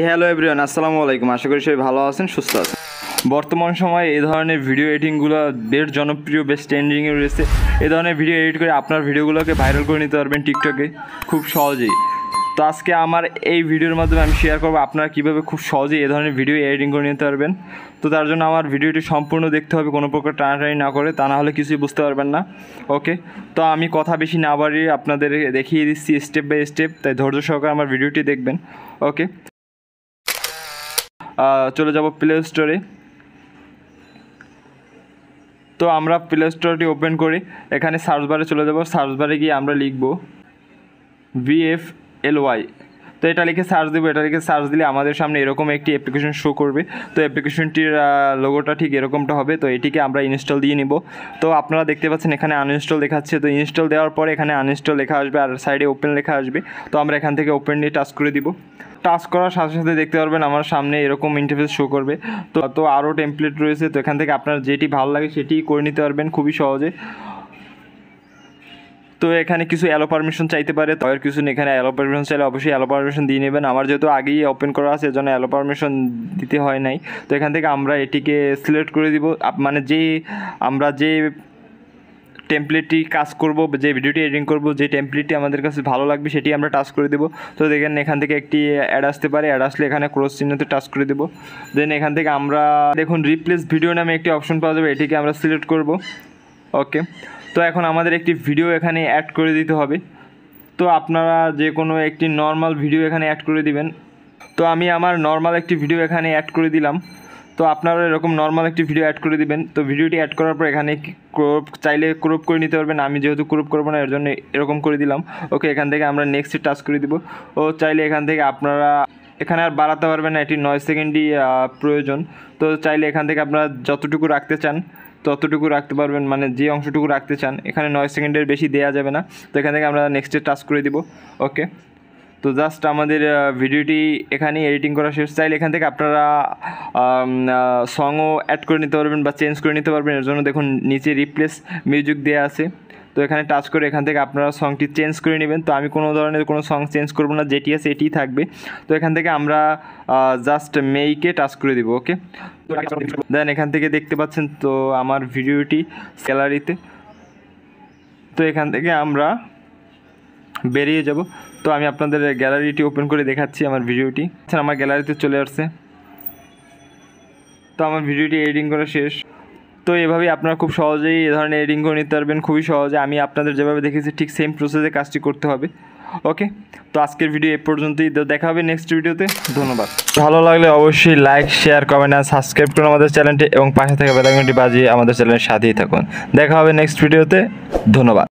Hello everyone, আসসালামু আলাইকুম। আশা করি সবাই ভালো আছেন, সুস্থ আছেন। বর্তমান সময়ে এই ধরনের ভিডিও এডিটিংগুলো বেশ জনপ্রিয়, বেশ ট্রেন্ডিংয়ে রয়েছে। এই ধরনের ভিডিও এডিট করে আপনার ভিডিওগুলোকে ভাইরাল করে নিতে পারবেন টিকটকে খুব সহজেই। তো আজকে আমার এই ভিডিওর মাধ্যমে আমি শেয়ার করবো আপনারা কীভাবে খুব সহজেই এই ধরনের ভিডিও এডিটিং করে নিতে পারবেন। তো তার জন্য আমার ভিডিওটি সম্পূর্ণ দেখতে হবে, কোনো প্রকার টানাটানি না করে, তা না হলে কিছুই বুঝতে পারবেন না। ওকে, তো আমি কথা বেশি না বাড়িয়ে আপনাদের দেখিয়ে দিচ্ছি স্টেপ বাই স্টেপ, তাই ধৈর্য সহকারে আমার ভিডিওটি দেখবেন। ওকে, চলে যাব প্লে স্টোরে। তো আমরা প্লে স্টোরটি ওপেন করি, এখানে সার্চ বারে চলে যাব। সার্চ বারে গিয়ে আমরা লিখব VFLY। তো এটা লিখে সার্চ দেবো। এটা লিখে সার্চ দিলে আমাদের সামনে এরকম একটি অ্যাপ্লিকেশন শো করবে। তো অ্যাপ্লিকেশনটির লোগোটা ঠিক এরকমটা হবে। তো এটিকে আমরা ইনস্টল দিয়ে নিব। তো আপনারা দেখতে পাচ্ছেন এখানে আনইনস্টল দেখাচ্ছে। তো ইনস্টল দেওয়ার পরে এখানে আনইনস্টল লেখা আসবে আর সাইডে ওপেন লেখা আসবে। তো আমরা এখান থেকে ওপেন নিয়ে টাচ করে দিব। টাচ করার সাথে সাথে দেখতে পারবেন আমার সামনে এরকম ইন্টারফেস শো করবে। তো আরও টেমপ্লেট রয়েছে। তো এখান থেকে আপনার যেটি ভালো লাগে সেটি করে নিতে পারবেন খুবই সহজে। তো এখানে কিছু অ্যালো পারমিশন চাইতে পারে, তো আর কিছু এখানে অ্যালো পারমিশন চাইলে অবশ্যই অ্যালো পারমিশন দিয়ে নেবেন। আমার যেহেতু আগেই ওপেন করা আছে এজন্য অ্যালো পারমিশন দিতে হয় নাই। তো এখান থেকে আমরা এটিকে সিলেক্ট করে দিব, মানে আমরা যে টেমপ্লেটটি কাজ করব, যে ভিডিওটি এডিটিং করব, যে টেমপ্লেটটি আমাদের কাছে ভালো লাগবে সেটি আমরা টাচ করে দেবো। তো দেখেন এখান থেকে একটি অ্যাড আসতে পারে, অ্যাড আসলে এখানে ক্রস চিহ্নতে টাচ করে দেবো। দেন এখান থেকে আমরা দেখুন রিপ্লেস ভিডিও নামে একটি অপশন পাওয়া যাবে, এটিকে আমরা সিলেক্ট করব। ওকে, তো এখন আমাদের একটি ভিডিও এখানে অ্যাড করে দিতে হবে। তো আপনারা যে কোনো একটি নর্মাল ভিডিও এখানে অ্যাড করে দিবেন। তো আমি আমার নর্মাল একটি ভিডিও এখানে অ্যাড করে দিলাম। তো আপনারা এরকম নর্মাল একটি ভিডিও অ্যাড করে দিবেন। তো ভিডিওটি অ্যাড করার পর এখানে চাইলে ক্রপ করে নিতে পারবেন। আমি যেহেতু ক্রপ করবো না এর জন্য এরকম করে দিলাম। ওকে, এখান থেকে আমরা নেক্সটে টাচ করে দিব। ও চাইলে এখান থেকে আপনারা এখানে আর বাড়াতে পারবেন না, এটি 9 সেকেন্ডই প্রয়োজন। তো চাইলে এখান থেকে আপনারা যতটুকু রাখতে চান ততটুকু রাখতে পারবেন, মানে যে অংশটুকু রাখতে চান। এখানে 9 সেকেন্ডের বেশি দেওয়া যাবে না। তো এখান থেকে আমরা নেক্সটে টাচ করে দিব। ওকে, তো জাস্ট আমাদের ভিডিওটি এখানে এডিটিং করা শেষ। চাইলে এখান থেকে আপনারা সংও অ্যাড করে নিতে পারবেন বা চেঞ্জ করে নিতে পারবেন। এর জন্য দেখুন নিচে রিপ্লেস মিউজিক দেওয়া আছে। তো এখানে টাচ করে এখান থেকে আপনারা সংটি চেঞ্জ করে নেবেন। তো আমি কোনো ধরনের কোনো সং চেঞ্জ করব না, যেটি আছে এটিই থাকবে। তো এখান থেকে আমরা জাস্ট মেইকে টাচ করে দিব। ওকে, দেন এখান থেকে দেখতে পাচ্ছেন তো আমার ভিডিওটি গ্যালারিতে। তো এখান থেকে আমরা বেরিয়ে যাব। তো আমি আপনাদের গ্যালারিটি ওপেন করে দেখাচ্ছি আমার ভিডিওটি। আচ্ছা, আমার গ্যালারিতে চলে আসছে। তো আমার ভিডিওটি এডিটিং করা শেষ। তো এভাবেই আপনারা খুব সহজেই এ ধরনের এডিটিং করে নিতে পারবেন খুবই সহজে। আমি আপনাদের যেভাবে দেখেছি ঠিক সেম প্রসেসে কাজটি করতে হবে। ওকে, তো আজকের ভিডিও এ পর্যন্তই। দেখা হবে নেক্সট ভিডিওতে। ধন্যবাদ। ভালো লাগলে অবশ্যই লাইক, শেয়ার, কমেন্ট আর সাবস্ক্রাইব করুন আমাদের চ্যানেলটি এবং পাশে থাকা বেল আইকনটি বাজিয়ে আমাদের চ্যানেলের সাথেই থাকুন। দেখা হবে নেক্সট ভিডিওতে। ধন্যবাদ।